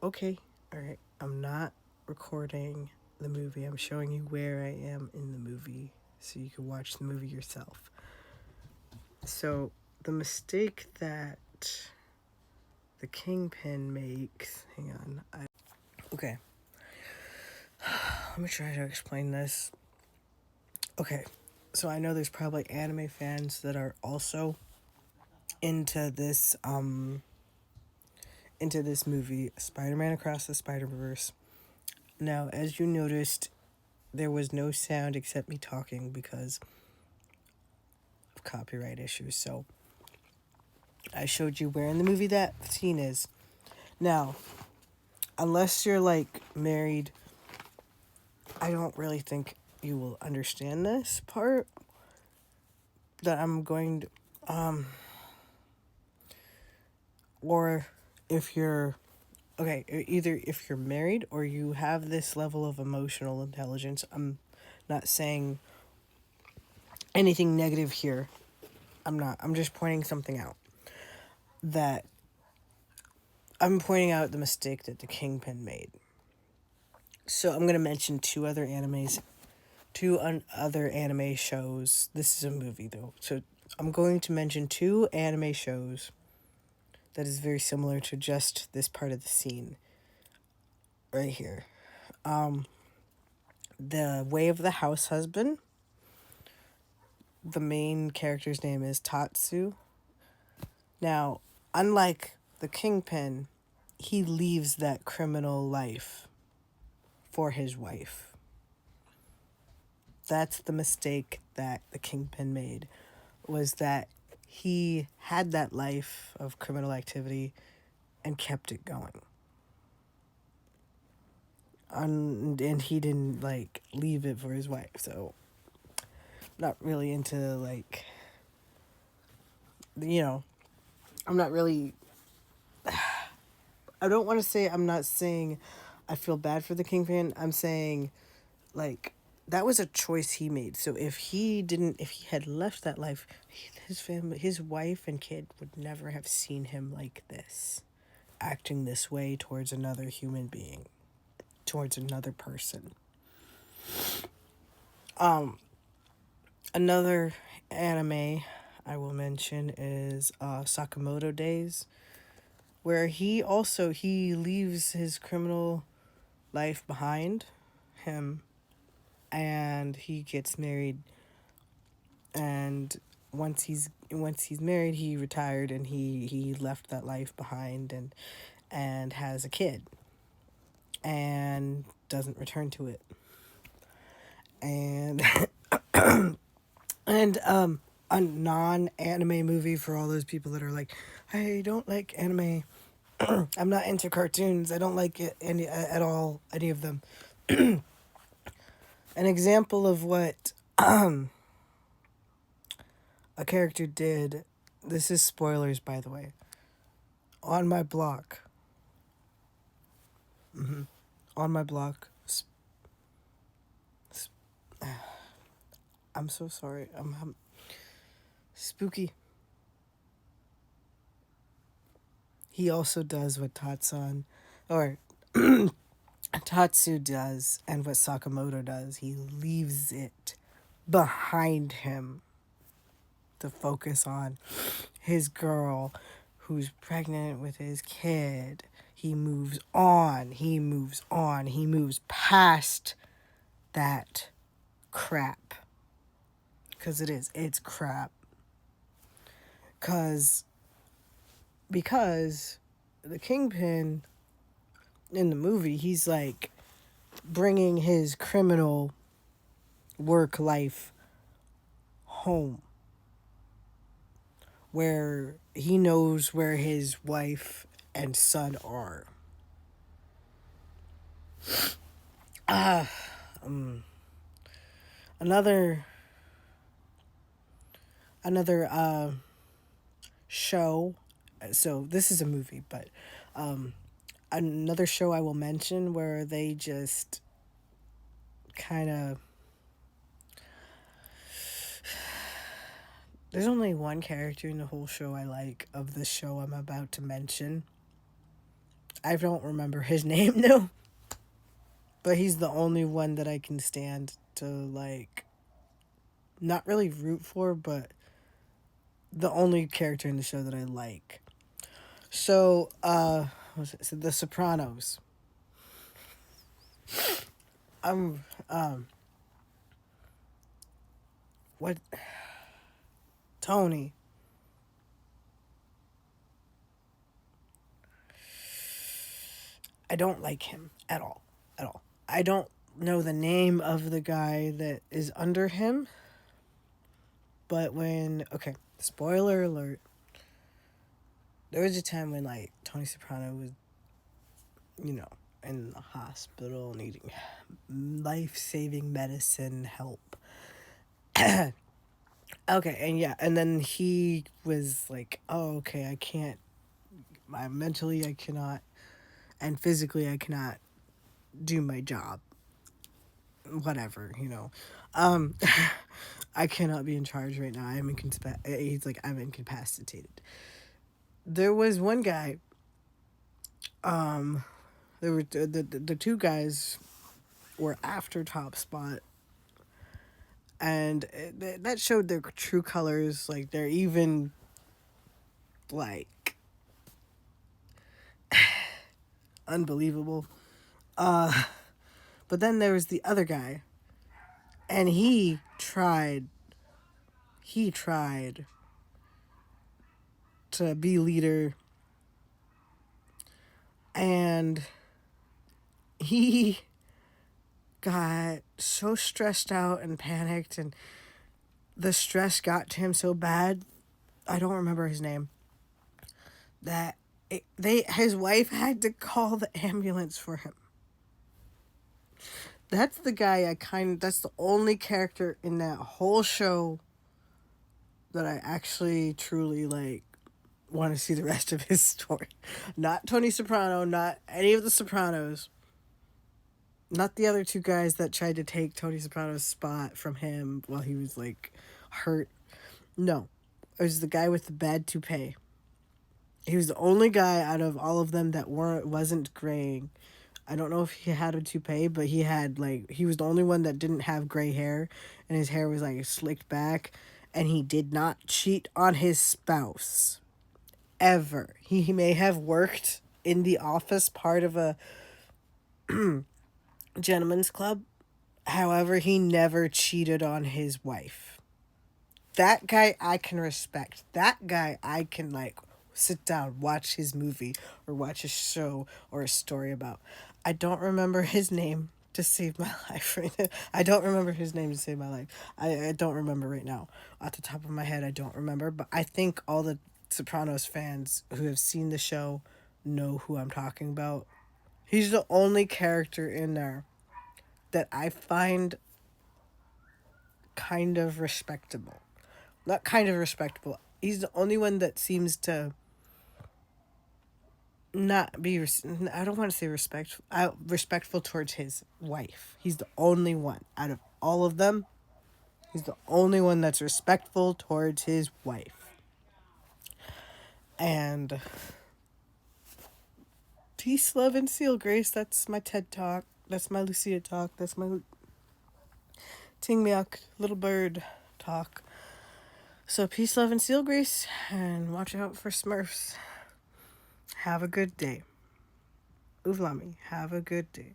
Okay, alright. I'm not recording the movie. I'm showing you where I am in the movie so you can watch the movie yourself. So, the mistake that the Kingpin makes. Hang on. Okay. Let me try to explain this. Okay. So, I know there's probably anime fans that are also into this movie, Spider-Man Across the Spider-Verse. Now, as you noticed, there was no sound except me talking because of copyright issues. So I showed you where in the movie that scene is. Now, unless you're like married, I don't really think you will understand this part that I'm going to or if you're okay, either if you're married or you have this level of emotional intelligence. I'm not saying anything negative here. I'm not. I'm just pointing something out. That I'm pointing out the mistake that the Kingpin made. So I'm gonna mention two other anime shows. This is a movie though, so I'm going to mention two anime shows that is very similar to just this part of the scene right here. The Way of the House Husband. The main character's name is Tatsu. Now, unlike the Kingpin, he leaves that criminal life for his wife. That's the mistake that the Kingpin made, was that he had that life of criminal activity and kept it going. And he didn't, like, leave it for his wife, so not really into, like, I'm not really, I don't want to say, I'm not saying I feel bad for the Kingpin. I'm saying, like, that was a choice he made. So if he had left that life, his family, his wife and kid would never have seen him like this, acting this way towards another human being, towards another person. Another anime I will mention is Sakamoto Days, where he leaves his criminal life behind him, and he gets married, and once he's married, he retired, and he left that life behind, and has a kid and doesn't return to it. And and a non-anime movie for all those people that are like, I don't like anime. I'm not into cartoons. I don't like it any at all, any of them. An example of what a character did. This is spoilers, by the way. On my block. On my block. I'm so sorry. I'm spooky. He also does what Tatsu does, and what Sakamoto does. He leaves it behind him to focus on his girl who's pregnant with his kid. He moves on. He moves on. He moves past that crap. Because it's crap. Because the Kingpin in the movie, he's like bringing his criminal work life home, where he knows where his wife and son are. Another show. So this is a movie, but another show I will mention where they just kind of, there's only one character in the whole show I like of the show I'm about to mention. I don't remember his name though. But he's the only one that I can stand to like not really root for, but the only character in the show that I like. So, what was it? So The Sopranos. I'm what Tony. I don't like him at all. At all. I don't know the name of the guy that is under him, but when okay, spoiler alert. There was a time when like Tony Soprano was, you know, in the hospital needing life-saving medicine help. Okay, and yeah, and then he was like, "Oh, okay, I can't. I mentally I cannot, and physically I cannot do my job. Whatever, you know. Um, I cannot be in charge right now. He's like, I'm incapacitated. There was one guy. Um, there were the two guys were after Top Spot, and that showed their true colors. Like they're even like unbelievable. But then there was the other guy, and he tried. He tried to be leader, and he got so stressed out and panicked, and the stress got to him so bad. I don't remember his name. That his wife had to call the ambulance for him. That's the guy that's the only character in that whole show that I actually truly like want to see the rest of his story. Not Tony Soprano, not any of the Sopranos. Not the other two guys that tried to take Tony Soprano's spot from him while he was like hurt. No. It was the guy with the bad toupee. He was the only guy out of all of them that wasn't graying. I don't know if he had a toupee, but he was the only one that didn't have gray hair, and his hair was like slicked back, and he did not cheat on his spouse. Ever. He may have worked in the office part of a gentleman's club. However, he never cheated on his wife. That guy I can respect. That guy I can like sit down, watch his movie or watch a show or a story about. I don't remember his name to save my life right now. I don't remember his name to save my life. I don't remember right now. Off the top of my head, I don't remember. But I think all the Sopranos fans who have seen the show know who I'm talking about. He's the only character in there that I find kind of respectable. Not kind of respectable. He's the only one that seems to not be I don't want to say respectful towards his wife. He's the only one out of all of them. He's the only one that's respectful towards his wife. And peace, love, and seal grace. That's my TED talk. That's my Lucia talk. That's my Ting Miak little bird talk. So peace, love, and seal grace, and watch out for Smurfs. Have a good day. Uvlami, have a good day.